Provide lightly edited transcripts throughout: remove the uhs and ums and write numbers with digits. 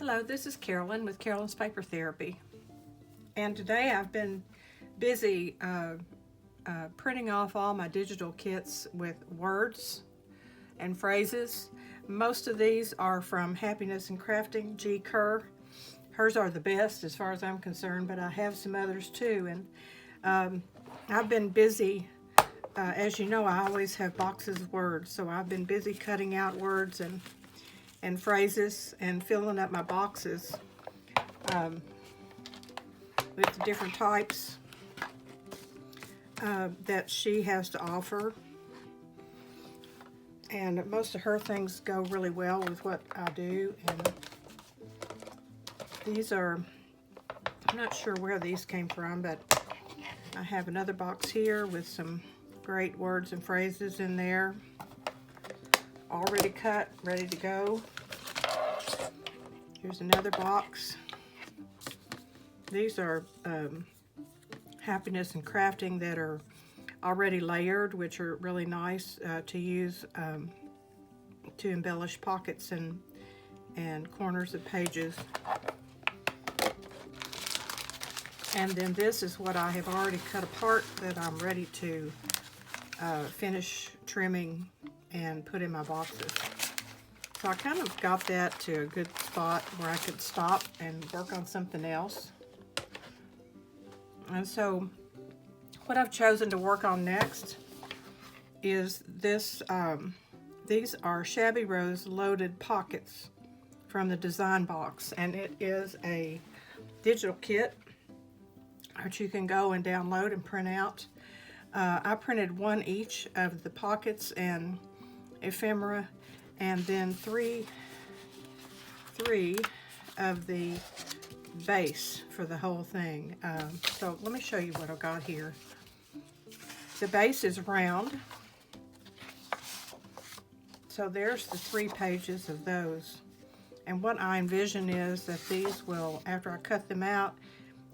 Hello, this is Carolyn with Carolyn's Paper Therapy, and today I've been busy printing off all my digital kits with words and phrases. Most of these are from Happiness and Crafting, G. Kerr. Hers are the best as far as I'm concerned, but I have some others too, and I've been busy. As you know, I always have boxes of words, so I've been busy cutting out words and phrases and filling up my boxes with the different types that she has to offer. And most of her things go really well with what I do. And these are, I'm not sure where these came from, but I have another box here with some great words and phrases in there, already cut, ready to go. Here's another box. These are Happiness and Crafting that are already layered, which are really nice to use to embellish pockets and corners of pages. And then this is what I have already cut apart that I'm ready to finish trimming and put in my boxes. So I kind of got that to a good spot where I could stop and work on something else. And so what I've chosen to work on next is this. These are Shabby Rose loaded pockets from the design box, and it is a digital kit that you can go and download and print out. I printed one each of the pockets and ephemera, and then three of the base for the whole thing. So let me show you what I've got here. The base is round, so there's the 3 pages of those. And what I envision is that these will, after I cut them out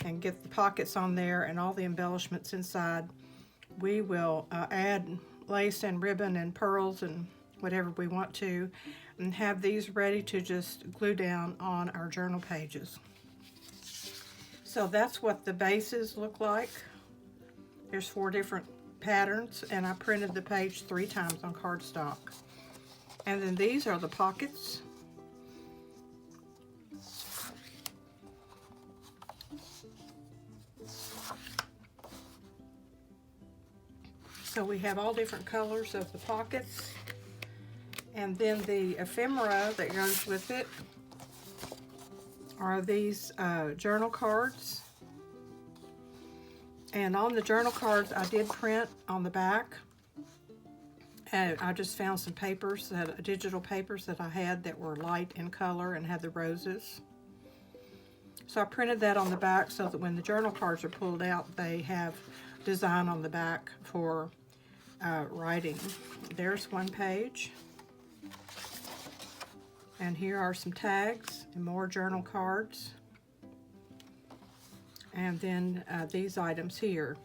and get the pockets on there and all the embellishments inside, we will add lace and ribbon and pearls and whatever we want to, and have these ready to just glue down on our journal pages. So that's what the bases look like. There's 4 different patterns, and I printed the page 3 times on cardstock. And then these are the pockets. So we have all different colors of the pockets. And then the ephemera that goes with it are these journal cards. And on the journal cards, I did print on the back. And I just found some papers, digital papers that I had that were light in color and had the roses. So I printed that on the back so that when the journal cards are pulled out, they have design on the back for writing. There's one page. And here are some tags and more journal cards. And then these items here.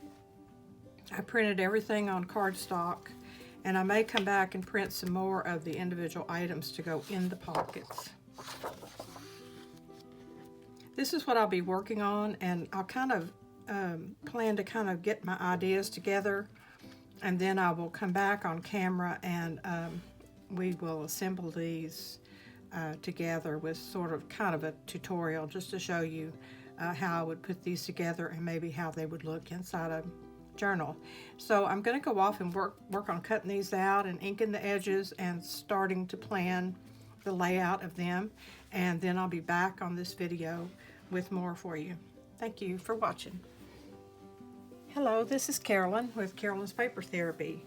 I printed everything on cardstock, and I may come back and print some more of the individual items to go in the pockets. This is what I'll be working on, and I'll kind of plan to kind of get my ideas together, and then I will come back on camera and we will assemble these together with sort of kind of a tutorial just to show you how I would put these together and maybe how they would look inside a journal. So I'm going to go off and work on cutting these out and inking the edges and starting to plan the layout of them, and then I'll be back on this video with more for you. Thank you for watching. Hello, this is Carolyn with Carolyn's Paper Therapy.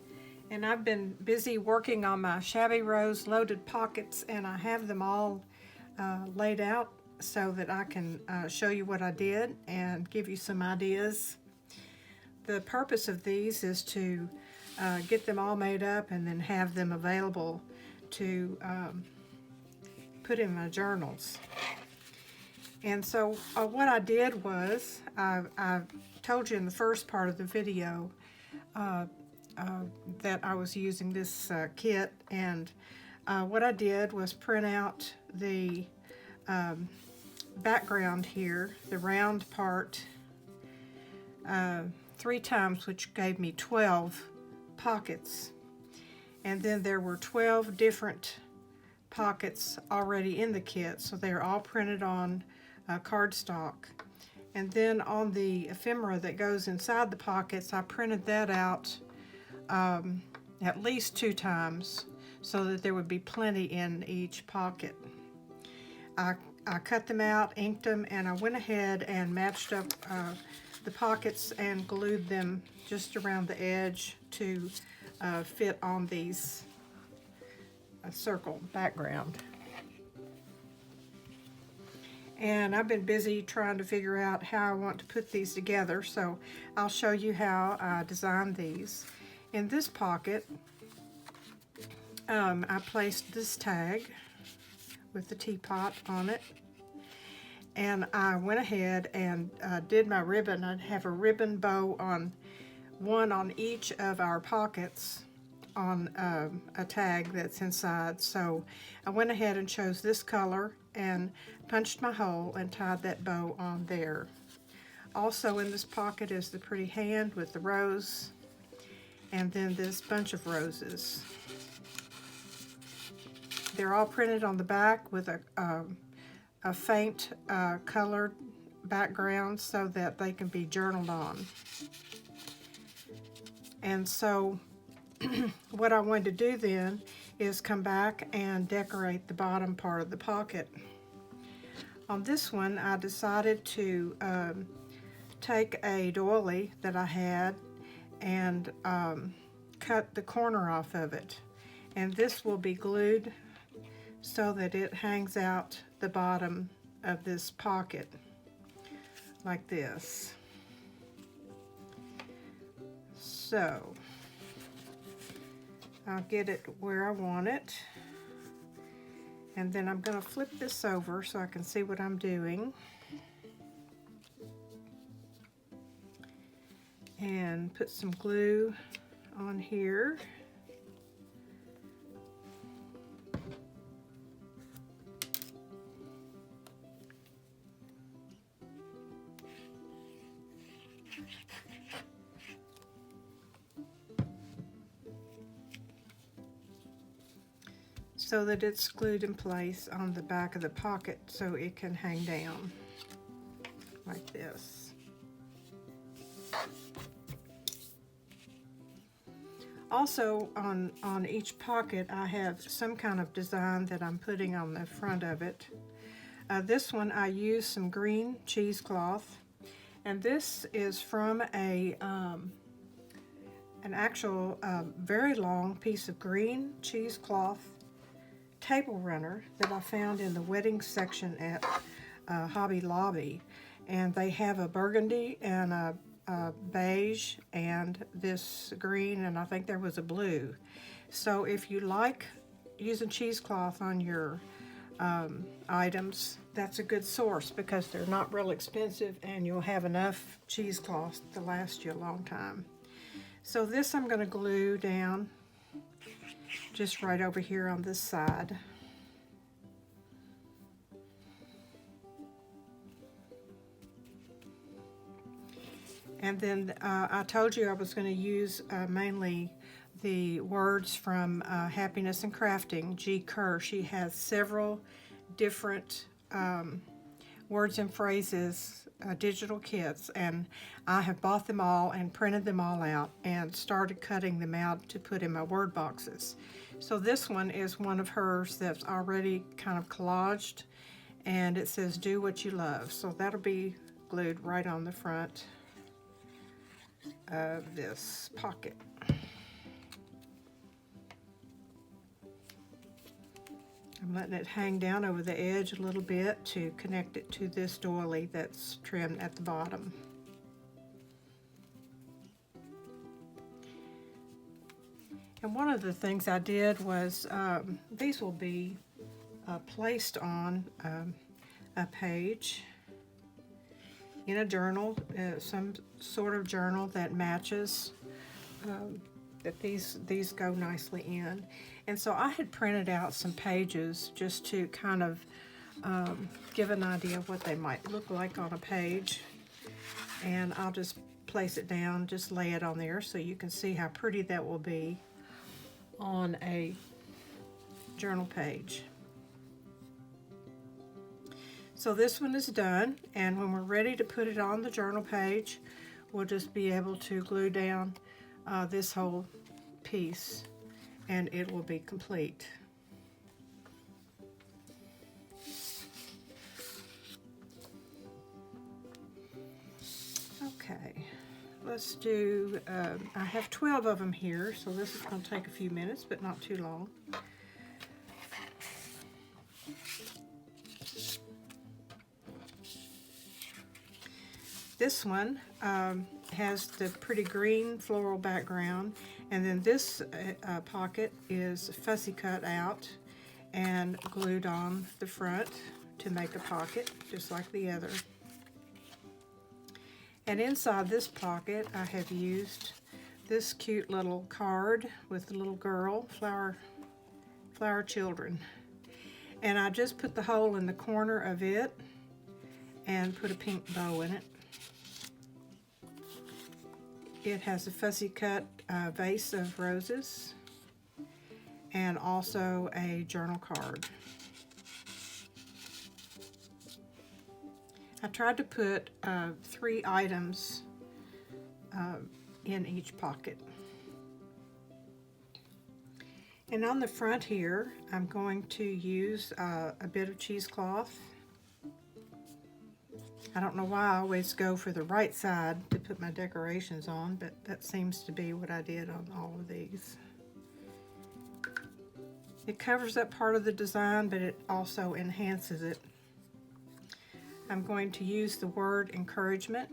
And I've been busy working on my Shabby Rose loaded pockets, and I have them all laid out so that I can show you what I did and give you some ideas. The purpose of these is to get them all made up and then have them available to put in my journals. And so what I did was, I told you in the first part of the video that I was using this kit, and what I did was print out the background here, the round part, 3 times, which gave me 12 pockets. And then there were 12 different pockets already in the kit, so they're all printed on cardstock. And then on the ephemera that goes inside the pockets, I printed that out at least 2 times so that there would be plenty in each pocket. I cut them out, inked them, and I went ahead and matched up the pockets and glued them just around the edge to fit on these circle background. And I've been busy trying to figure out how I want to put these together, so I'll show you how I designed these. In this pocket, I placed this tag with the teapot on it, and I went ahead and did my ribbon. I have a ribbon bow on one on each of our pockets on a tag that's inside. So I went ahead and chose this color and punched my hole and tied that bow on there. Also in this pocket is the pretty hand with the rose, and then this bunch of roses. They're all printed on the back with a faint colored background so that they can be journaled on. And so what I wanted to do then is come back and decorate the bottom part of the pocket. On this one, I decided to take a doily that I had and cut the corner off of it. And this will be glued so that it hangs out the bottom of this pocket like this. So I'll get it where I want it, and then I'm going to flip this over so I can see what I'm doing, and put some glue on here. So that it's glued in place on the back of the pocket so it can hang down like this. Also on each pocket I have some kind of design that I'm putting on the front of it. This one I used some green cheesecloth, and this is from an actual very long piece of green cheesecloth table runner that I found in the wedding section at Hobby Lobby. And they have a burgundy and a beige and this green, and I think there was a blue. So if you like using cheesecloth on your items, that's a good source because they're not real expensive and you'll have enough cheesecloth to last you a long time. So this I'm going to glue down just right over here on this side. And then I told you I was going to use mainly the words from Happiness and Crafting, G. Kerr. She has several different words and phrases, digital kits, and I have bought them all and printed them all out and started cutting them out to put in my word boxes. So this one is one of hers that's already kind of collaged, and it says do what you love. So that'll be glued right on the front of this pocket. I'm letting it hang down over the edge a little bit to connect it to this doily that's trimmed at the bottom. And one of the things I did was, these will be placed on a page in a journal, some sort of journal that matches, that these go nicely in. And so I had printed out some pages just to kind of give an idea of what they might look like on a page. And I'll just place it down, just lay it on there so you can see how pretty that will be on a journal page. So this one is done, and when we're ready to put it on the journal page, we'll just be able to glue down this whole piece and it will be complete. Okay, let's do, I have 12 of them here, so this is going to take a few minutes, but not too long. This one has the pretty green floral background, and then this pocket is fussy cut out and glued on the front to make a pocket, just like the other. And inside this pocket, I have used this cute little card with the little girl, flower children. And I just put the hole in the corner of it and put a pink bow in it. It has a fussy cut vase of roses and also a journal card. I tried to put 3 items in each pocket. And on the front here, I'm going to use a bit of cheesecloth. I don't know why I always go for the right side to put my decorations on, but that seems to be what I did on all of these. It covers up part of the design, but it also enhances it. I'm going to use the word encouragement.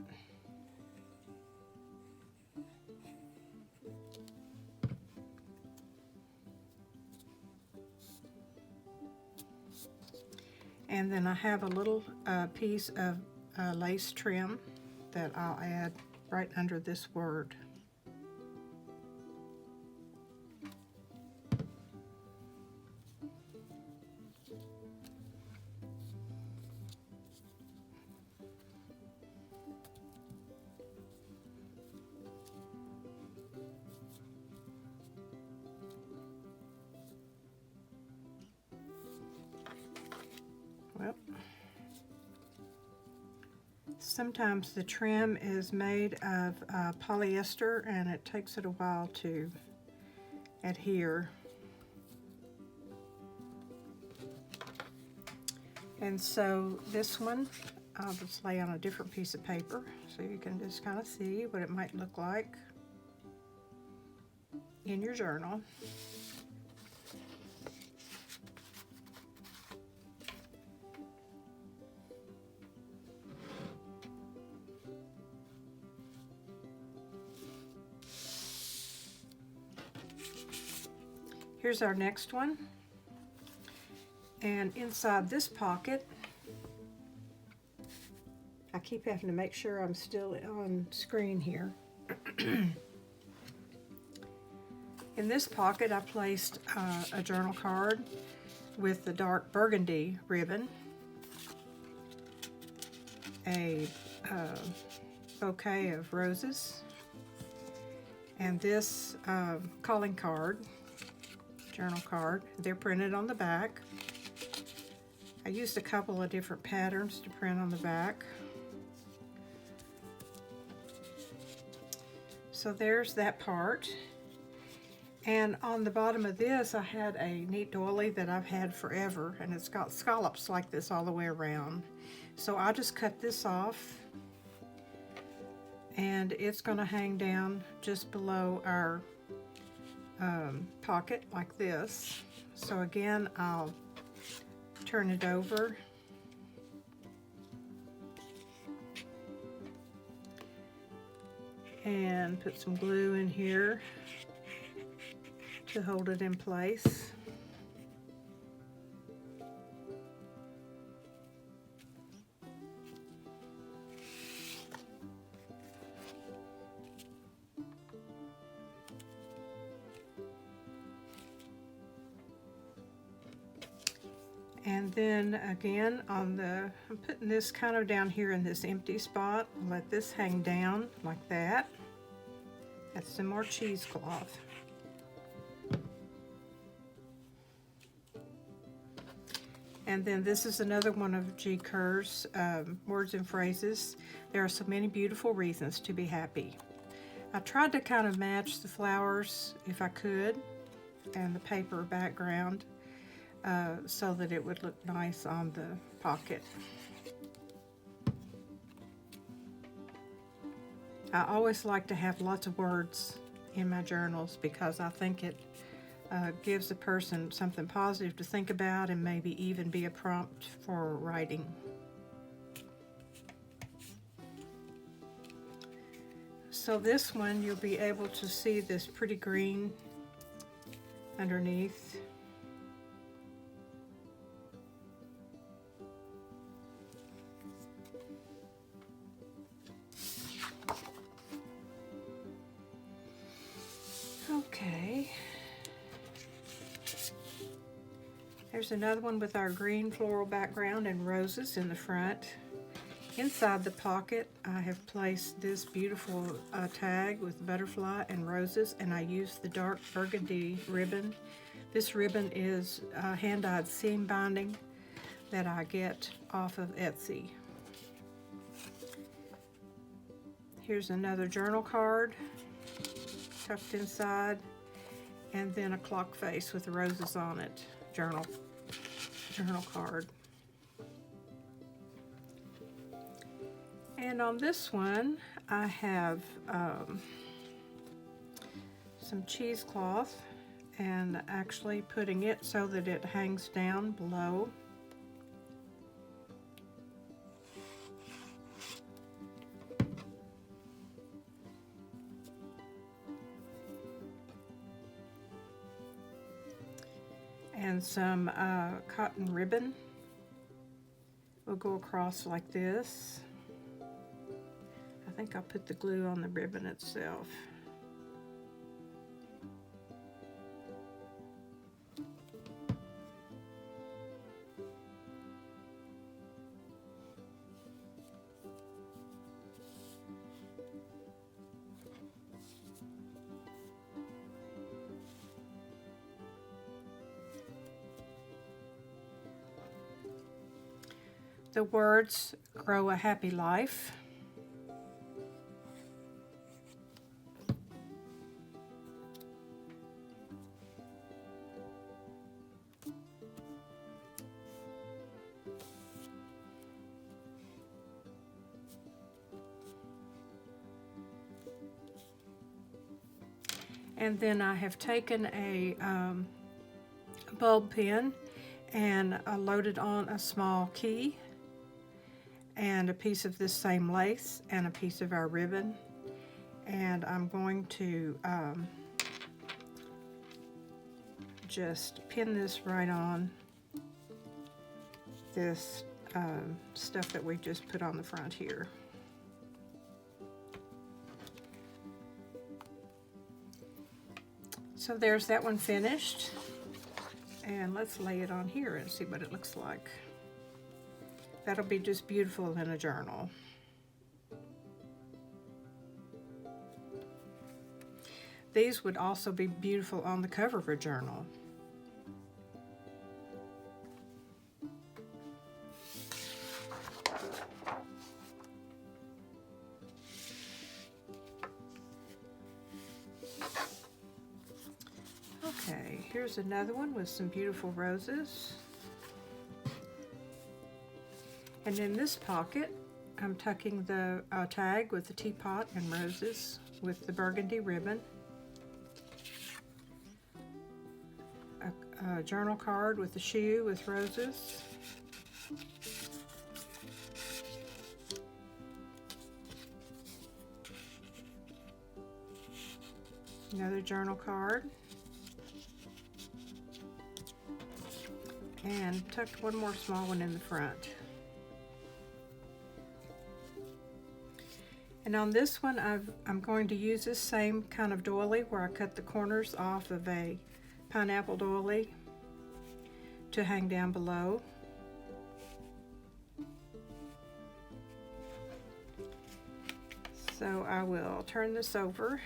And then I have a little piece of lace trim that I'll add right under this word. Well, sometimes the trim is made of polyester and it takes it a while to adhere. And so this one, I'll just lay on a different piece of paper so you can just kind of see what it might look like in your journal. Here's our next one, and inside this pocket, I keep having to make sure I'm still on screen here. In this pocket, I placed a journal card with the dark burgundy ribbon, a bouquet of roses, and this calling card. Journal card. They're printed on the back. I used a couple of different patterns to print on the back. So there's that part. And on the bottom of this, I had a neat doily that I've had forever, and it's got scallops like this all the way around. So I just cut this off, and it's going to hang down just below our pocket like this. So again, I'll turn it over and put some glue in here to hold it in place. And then again I'm putting this kind of down here in this empty spot. Let this hang down like that. That's some more cheesecloth. And then this is another one of G. Kerr's words and phrases. There are so many beautiful reasons to be happy. I tried to kind of match the flowers, if I could, and the paper background so that it would look nice on the pocket. I always like to have lots of words in my journals because I think it gives a person something positive to think about and maybe even be a prompt for writing. So this one, you'll be able to see this pretty green underneath. Okay. There's another one with our green floral background and roses in the front. Inside the pocket, I have placed this beautiful tag with butterfly and roses, and I used the dark burgundy ribbon. This ribbon is hand-dyed seam binding that I get off of Etsy. Here's another journal card tucked inside, and then a clock face with roses on it. Journal card. And on this one, I have some cheesecloth and actually putting it so that it hangs down below. And some cotton ribbon will go across like this. I think I'll put the glue on the ribbon itself. The words grow a happy life. And then I have taken a bulb pen and loaded on a small key and a piece of this same lace and a piece of our ribbon. And I'm going to just pin this right on this stuff that we just put on the front here. So there's that one finished, and let's lay it on here and see what it looks like. That'll be just beautiful in a journal. These would also be beautiful on the cover of a journal. Okay, here's another one with some beautiful roses. And in this pocket, I'm tucking the tag with the teapot and roses with the burgundy ribbon. A journal card with the shoe with roses. Another journal card. And tucked one more small one in the front. And on this one, I'm going to use this same kind of doily where I cut the corners off of a pineapple doily to hang down below. So I will turn this over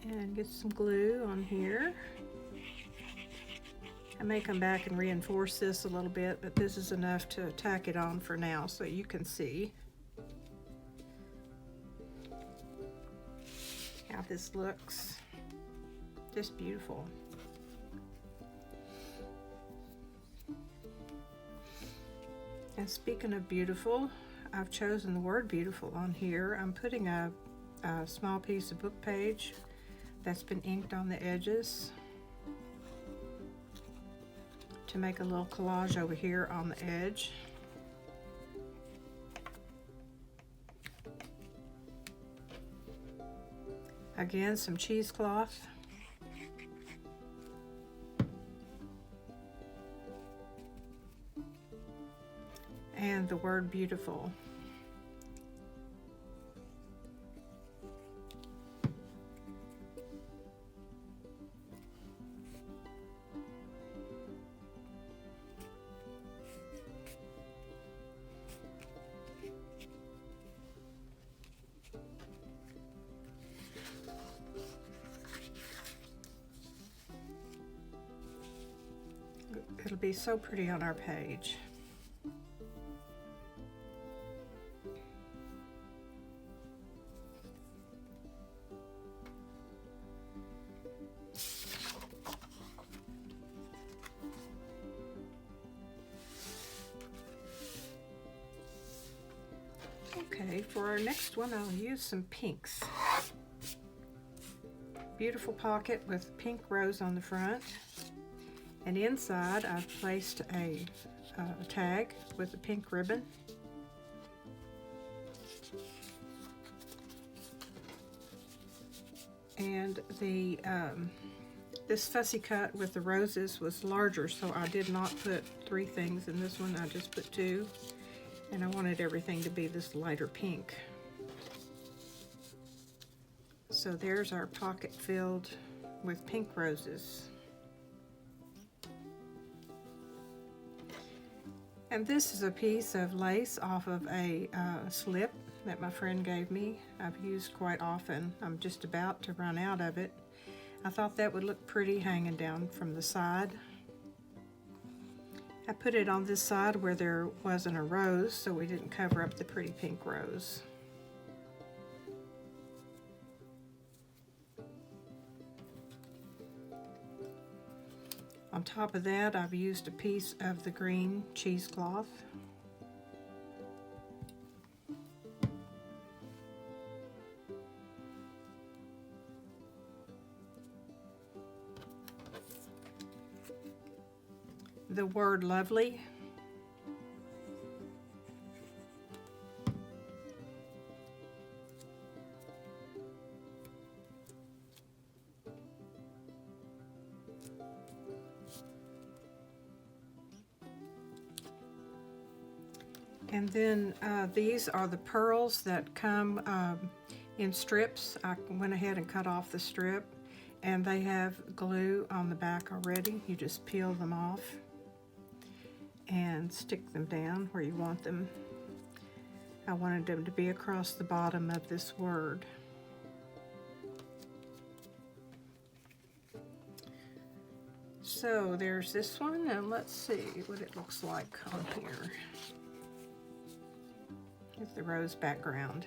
and get some glue on here. I may come back and reinforce this a little bit, but this is enough to tack it on for now so you can see how this looks. Just beautiful. And speaking of beautiful, I've chosen the word beautiful on here. I'm putting a small piece of book page that's been inked on the edges to make a little collage over here on the edge. Again, some cheesecloth. And the word beautiful. It'll be so pretty on our page. Okay, for our next one, I'll use some pinks. Beautiful pocket with pink rose on the front. And inside, I've placed a tag with a pink ribbon. And the this fussy cut with the roses was larger, so I did not put 3 things in this one. I just put 2. And I wanted everything to be this lighter pink. So there's our pocket filled with pink roses. And this is a piece of lace off of a slip that my friend gave me. I've used quite often. I'm just about to run out of it. I thought that would look pretty hanging down from the side. I put it on this side where there wasn't a rose, so we didn't cover up the pretty pink rose. On top of that, I've used a piece of the green cheesecloth. The word lovely. And then these are the pearls that come in strips. I went ahead and cut off the strip, and they have glue on the back already. You just peel them off and stick them down where you want them. I wanted them to be across the bottom of this word. So there's this one, and let's see what it looks like on here with the rose background.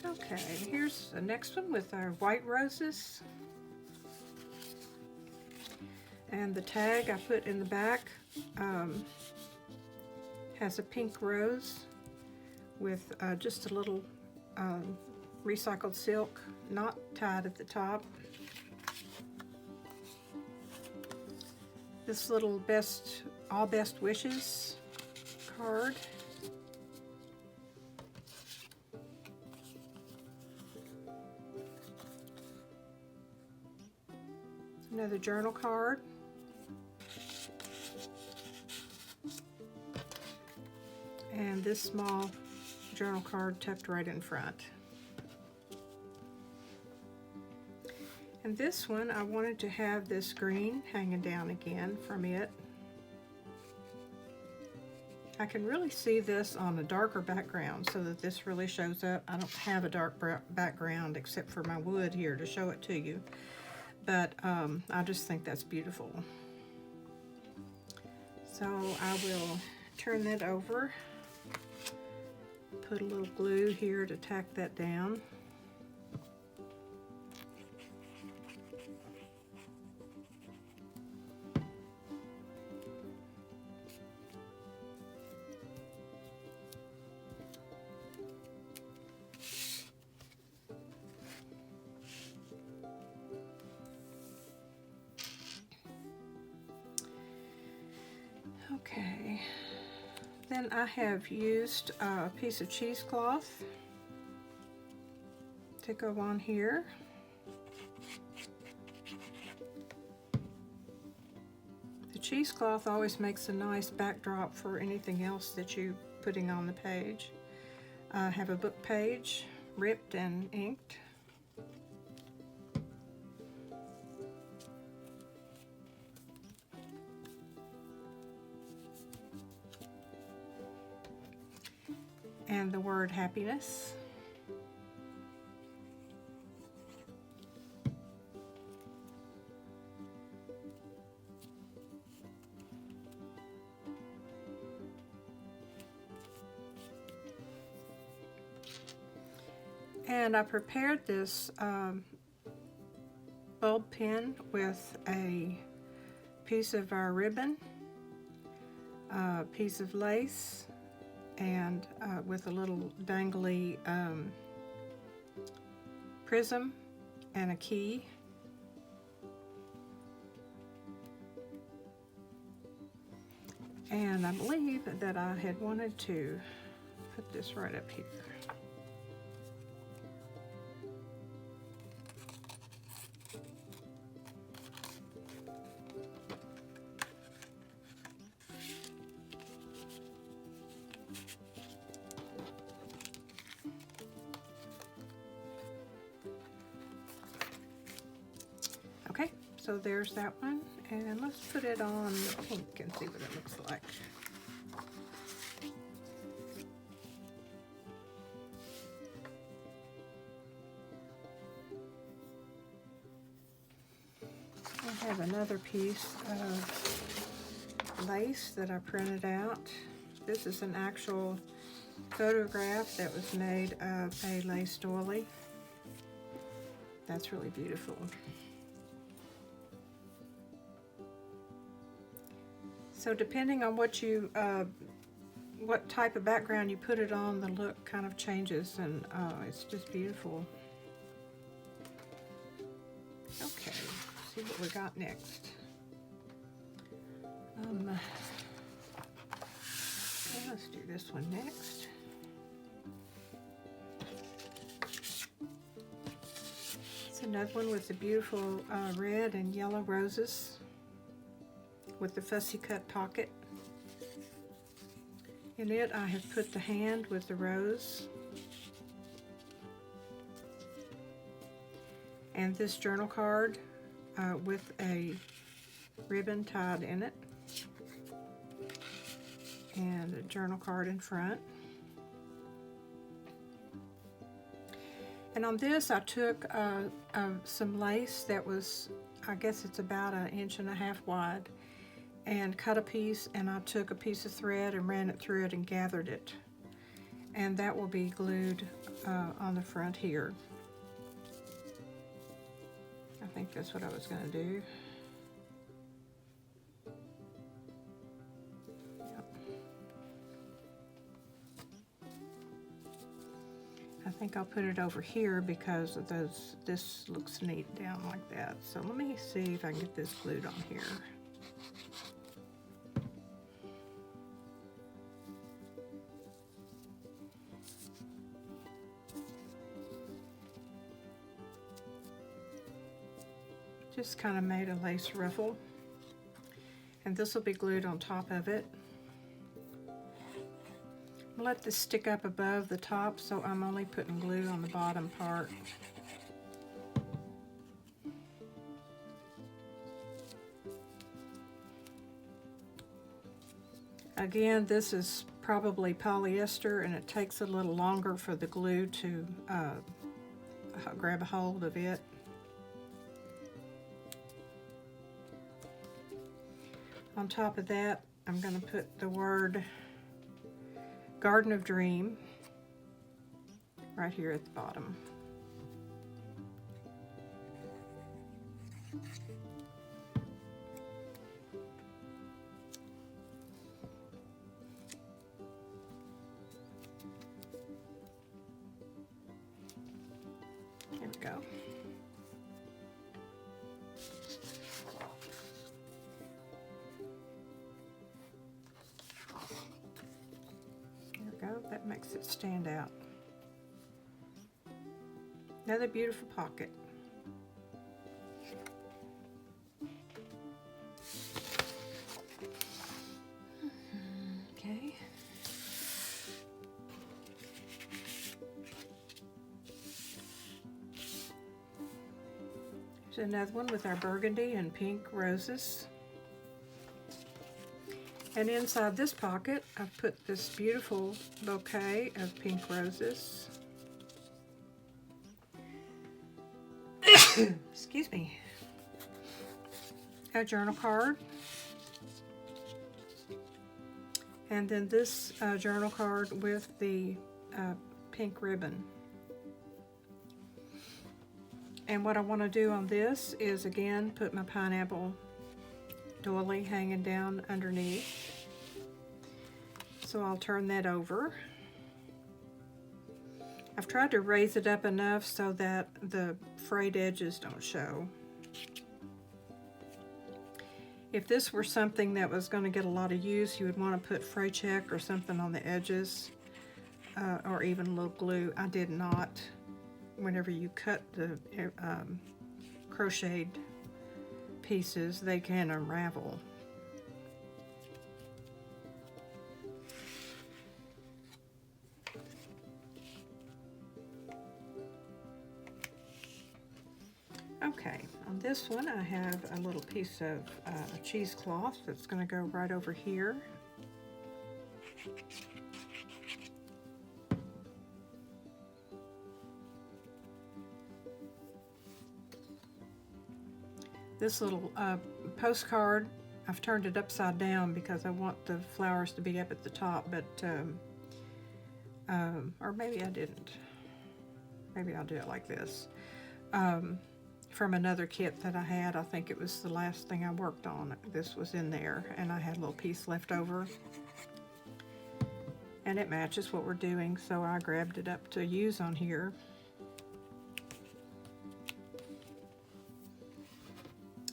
Okay, here's the next one with our white roses. And the tag I put in the back has a pink rose with just a little recycled silk knot tied at the top. This little all best wishes card. Another journal card. And this small journal card tucked right in front. And this one, I wanted to have this green hanging down again from it. I can really see this on a darker background so that this really shows up. I don't have a dark background except for my wood here to show it to you. But I just think that's beautiful. So I will turn that over. Put a little glue here to tack that down. Okay, then I have used a piece of cheesecloth to go on here. The cheesecloth always makes a nice backdrop for anything else that you're putting on the page. I have a book page ripped and inked. And the word happiness. And I prepared this bulb pin with a piece of our ribbon, a piece of lace, and with a little dangly prism and a key. And I believe that I had wanted to put this right up here. Okay, so there's that one, and let's put it on the pink and see what it looks like. I have another piece of lace that I printed out. This is an actual photograph that was made of a lace doily. That's really beautiful. So depending on what type of background you put it on, the look kind of changes, and it's just beautiful. Okay, let's see what we got next. Okay, let's do this one next. It's another one with the beautiful red and yellow roses, with the fussy cut pocket. In it I have put the hand with the rose, and this journal card with a ribbon tied in it, and a journal card in front. And on this I took some lace that was, I guess it's about 1.5 inches wide, and cut a piece, and I took a piece of thread and ran it through it and gathered it. And that will be glued on the front here. I think that's what I was going to do. Yep. I think I'll put it over here because of those. This looks neat down like that. So let me see if I can get this glued on here. Just kind of made a lace ruffle. And this will be glued on top of it. I'll let this stick up above the top, so I'm only putting glue on the bottom part. Again, this is probably polyester, and it takes a little longer for the glue to grab a hold of it. On top of that, I'm going to put the word Garden of Dream right here at the bottom. Here we go. That makes it stand out. Another beautiful pocket. Okay. There's another one with our burgundy and pink roses. And inside this pocket, I've put this beautiful bouquet of pink roses. Excuse me. A journal card. And then this journal card with the pink ribbon. And what I want to do on this is, again, put my pineapple doily hanging down underneath. So I'll turn that over. I've tried to raise it up enough so that the frayed edges don't show. If this were something that was going to get a lot of use, you would want to put fray check or something on the edges, or even a little glue. I did not. Whenever you cut the crocheted pieces, they can unravel. Okay, on this one I have a little piece of cheesecloth that's going to go right over here. This little postcard, I've turned it upside down because I want the flowers to be up at the top, but, or maybe I didn't. Maybe I'll do it like this. From another kit that I had, I think it was the last thing I worked on. This was in there, and I had a little piece left over. And it matches what we're doing, so I grabbed it up to use on here.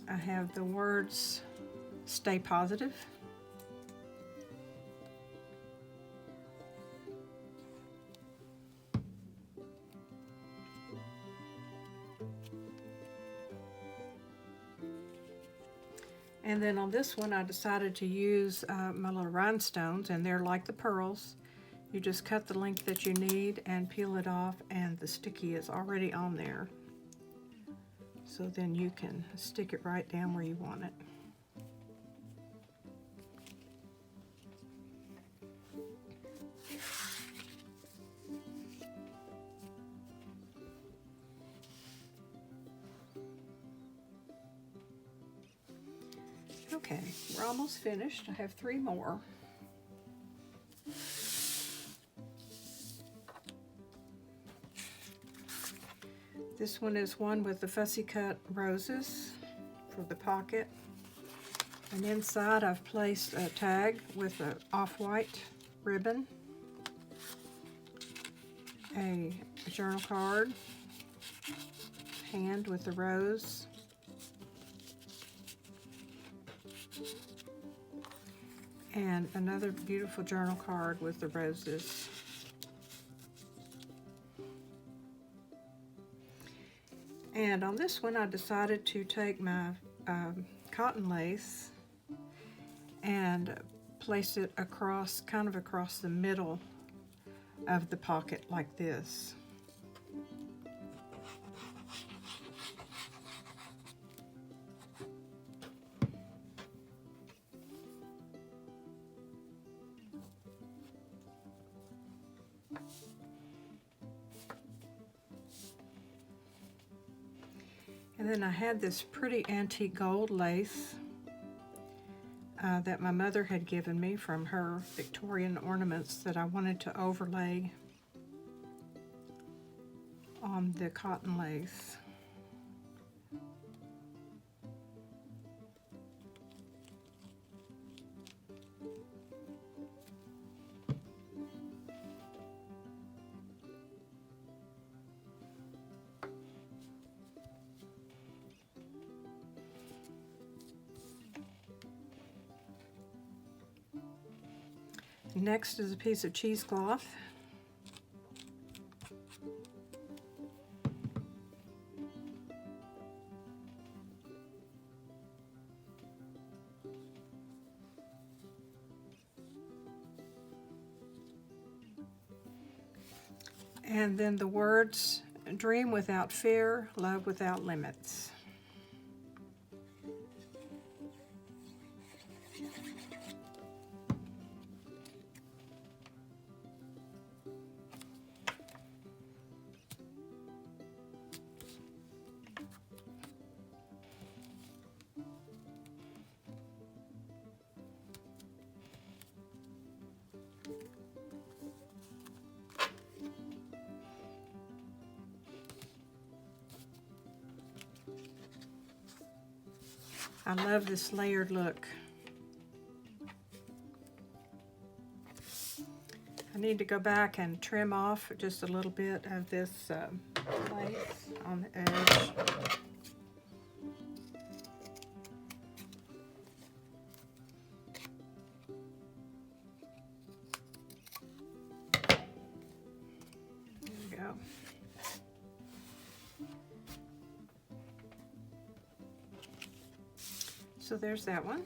I have the words, stay positive. And then on this one, I decided to use my little rhinestones, and they're like the pearls. You just cut the length that you need and peel it off, and the sticky is already on there. So then you can stick it right down where you want it. Okay, we're almost finished. I have 3 more. This one is one with the fussy cut roses for the pocket. And inside I've placed a tag with an off-white ribbon, a journal card, hand with the rose, and another beautiful journal card with the roses. And on this one I decided to take my cotton lace and place it across, kind of across the middle of the pocket like this. And then I had this pretty antique gold lace that my mother had given me from her Victorian ornaments that I wanted to overlay on the cotton lace. Next is a piece of cheesecloth. And then the words, dream without fear, love without limits. I love this layered look. I need to go back and trim off just a little bit of this lace on the edge. There we go. So there's that one.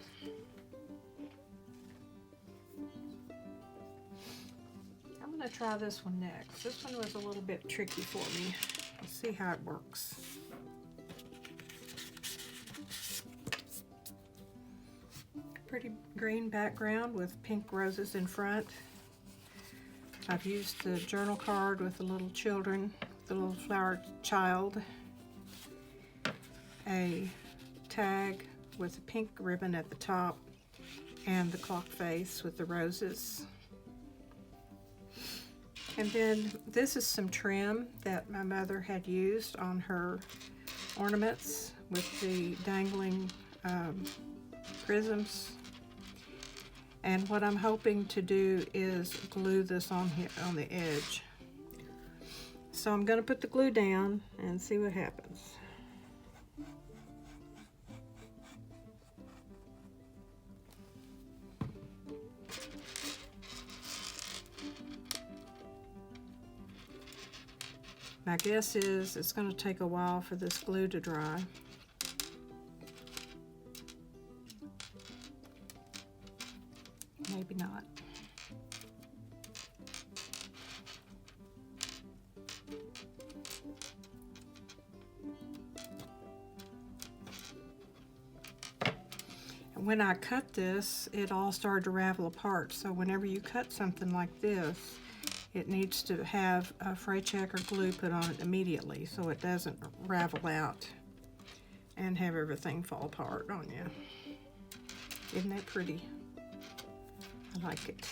I'm going to try this one next. This one was a little bit tricky for me. Let's see how it works. Pretty green background with pink roses in front. I've used the journal card with the little children, the little flower child. A tag with a pink ribbon at the top and the clock face with the roses. And then this is some trim that my mother had used on her ornaments with the dangling prisms. And what I'm hoping to do is glue this on here on the edge. So I'm going to put the glue down and see what happens. My guess is it's going to take a while for this glue to dry. Maybe not. And when I cut this, it all started to ravel apart. So whenever you cut something like this, it needs to have a fray check or glue put on it immediately so it doesn't ravel out and have everything fall apart on you. Isn't that pretty? I like it.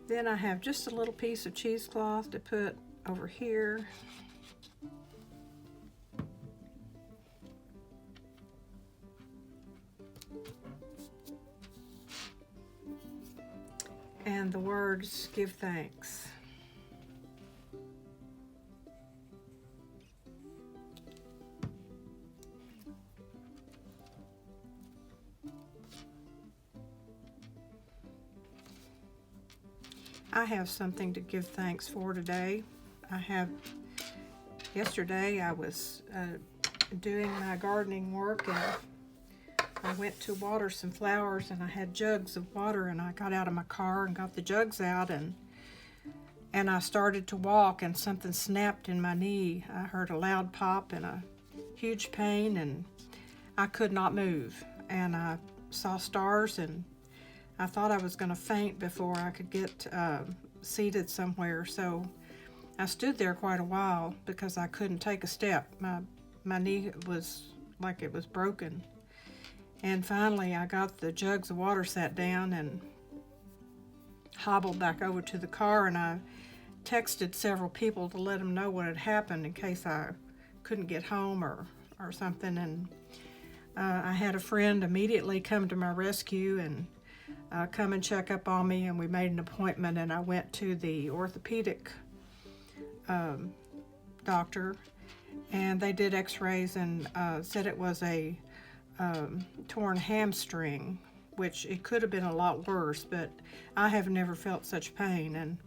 Then I have just a little piece of cheesecloth to put over here. And the words, give thanks. I have something to give thanks for today. Yesterday I was doing my gardening work, and I went to water some flowers, and I had jugs of water, and I got out of my car and got the jugs out, and I started to walk, and something snapped in my knee. I heard a loud pop and a huge pain, and I could not move, and I saw stars, and I thought I was going to faint before I could get seated somewhere. So I stood there quite a while because I couldn't take a step. My knee was like it was broken. And finally I got the jugs of water, sat down, and hobbled back over to the car, and I texted several people to let them know what had happened in case I couldn't get home or something. And I had a friend immediately come to my rescue and come and check up on me, and we made an appointment, and I went to the orthopedic doctor, and they did x-rays and said it was a torn hamstring, which it could have been a lot worse, but I have never felt such pain. And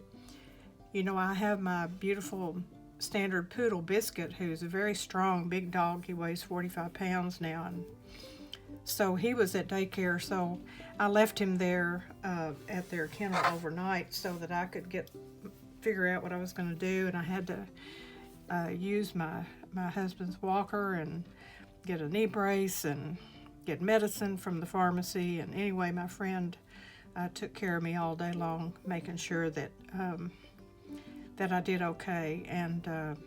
you know, I have my beautiful standard poodle Biscuit, who's a very strong big dog. He weighs 45 pounds now, and so he was at daycare, so I left him there at their kennel overnight so that I could figure out what I was going to do. And I had to use my husband's walker and get a knee brace and get medicine from the pharmacy. And anyway, my friend took care of me all day long, making sure that that I did okay. And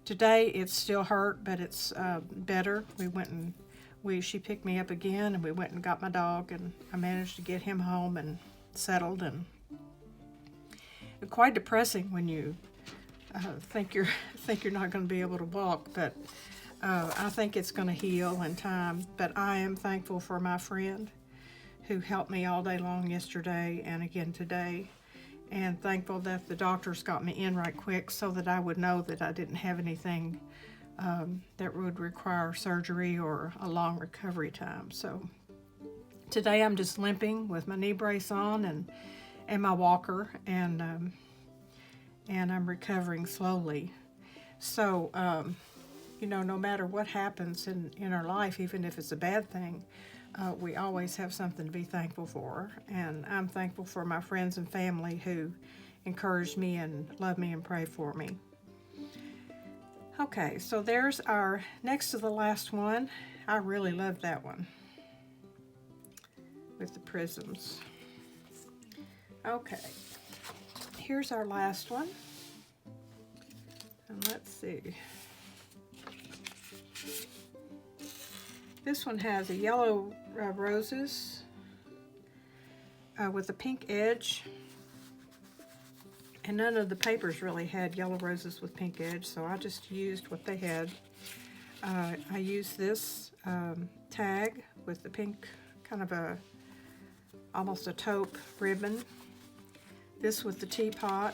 today it's still hurt, but it's better. We went and she picked me up again, and we went and got my dog, and I managed to get him home and settled. And it's quite depressing when you think you're not going to be able to walk, but I think it's going to heal in time. But I am thankful for my friend who helped me all day long yesterday and again today, and thankful that the doctors got me in right quick so that I would know that I didn't have anything that would require surgery or a long recovery time. So today I'm just limping with my knee brace on and my walker, and I'm recovering slowly. So you know, no matter what happens in our life, even if it's a bad thing, we always have something to be thankful for. And I'm thankful for my friends and family who encourage me and love me and pray for me. Okay, so there's our next to the last one. I really love that one with the prisms. Okay, here's our last one. And let's see. This one has a yellow roses with a pink edge. And none of the papers really had yellow roses with pink edge, so I just used what they had. I used this tag with the pink, kind of almost a taupe ribbon. This with the teapot,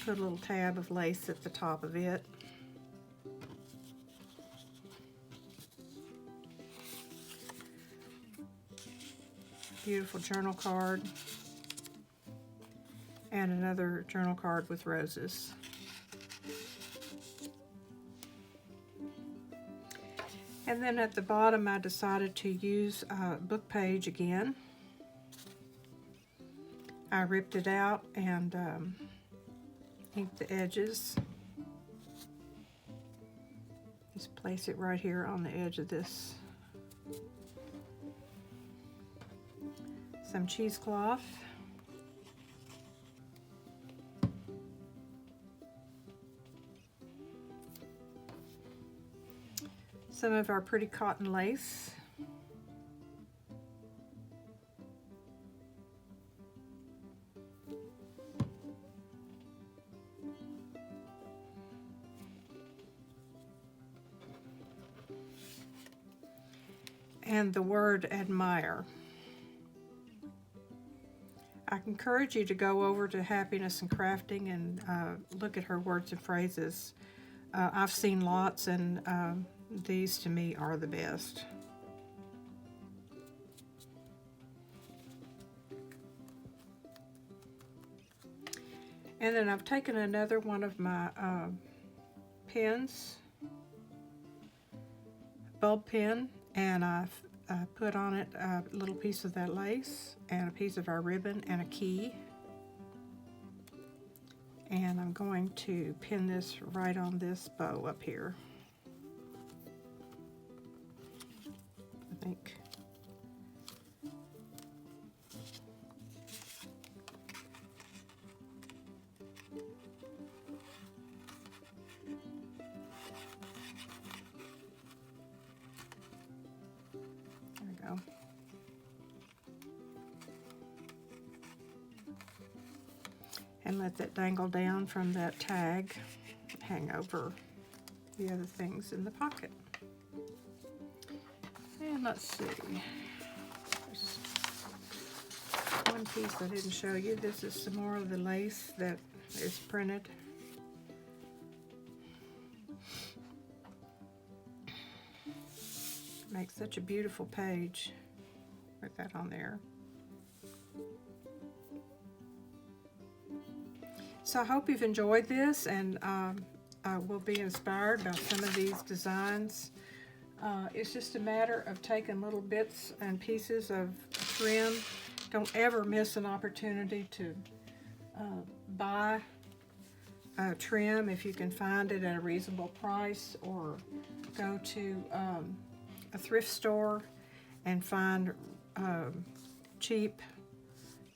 put a little tab of lace at the top of it. Beautiful journal card. And another journal card with roses. And then at the bottom I decided to use a book page again. I ripped it out and inked the edges. Just place it right here on the edge of this. Some cheesecloth. Some of our pretty cotton lace. And the word admire. I encourage you to go over to Happiness and Crafting and look at her words and phrases. I've seen lots, and these to me are the best. And then I've taken another one of my pins, bulb pin, and I've put on it a little piece of that lace and a piece of our ribbon and a key. And I'm going to pin this right on this bow up here. I think. There we go. And let that dangle down from that tag, hang over the other things in the pocket. And let's see, there's one piece I didn't show you. This is some more of the lace that is printed. Makes such a beautiful page. Put that on there. So I hope you've enjoyed this, and will be inspired by some of these designs. It's just a matter of taking little bits and pieces of trim. Don't ever miss an opportunity to buy trim if you can find it at a reasonable price, or go to a thrift store and find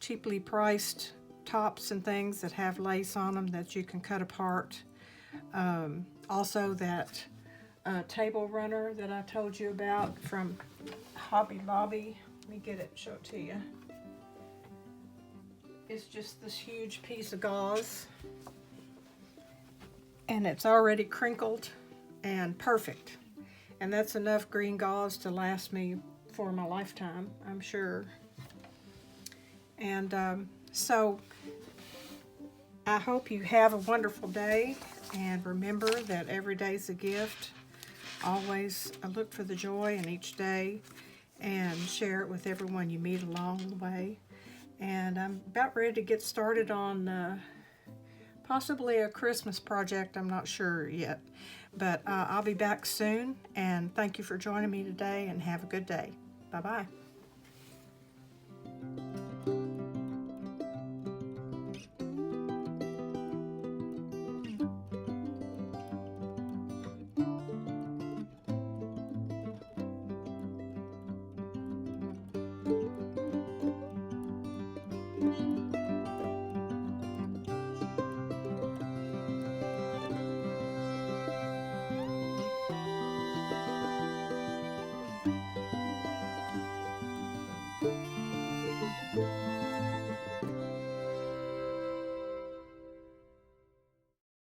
cheaply priced tops and things that have lace on them that you can cut apart. Also that table runner that I told you about from Hobby Lobby. Let me get it and show it to you. It's just this huge piece of gauze, and it's already crinkled and perfect. And that's enough green gauze to last me for my lifetime, I'm sure. And so I hope you have a wonderful day, and remember that every day's a gift. Always look for the joy in each day and share it with everyone you meet along the way. And I'm about ready to get started on possibly a Christmas project. I'm not sure yet, but I'll be back soon. And thank you for joining me today, and have a good day. Bye-bye.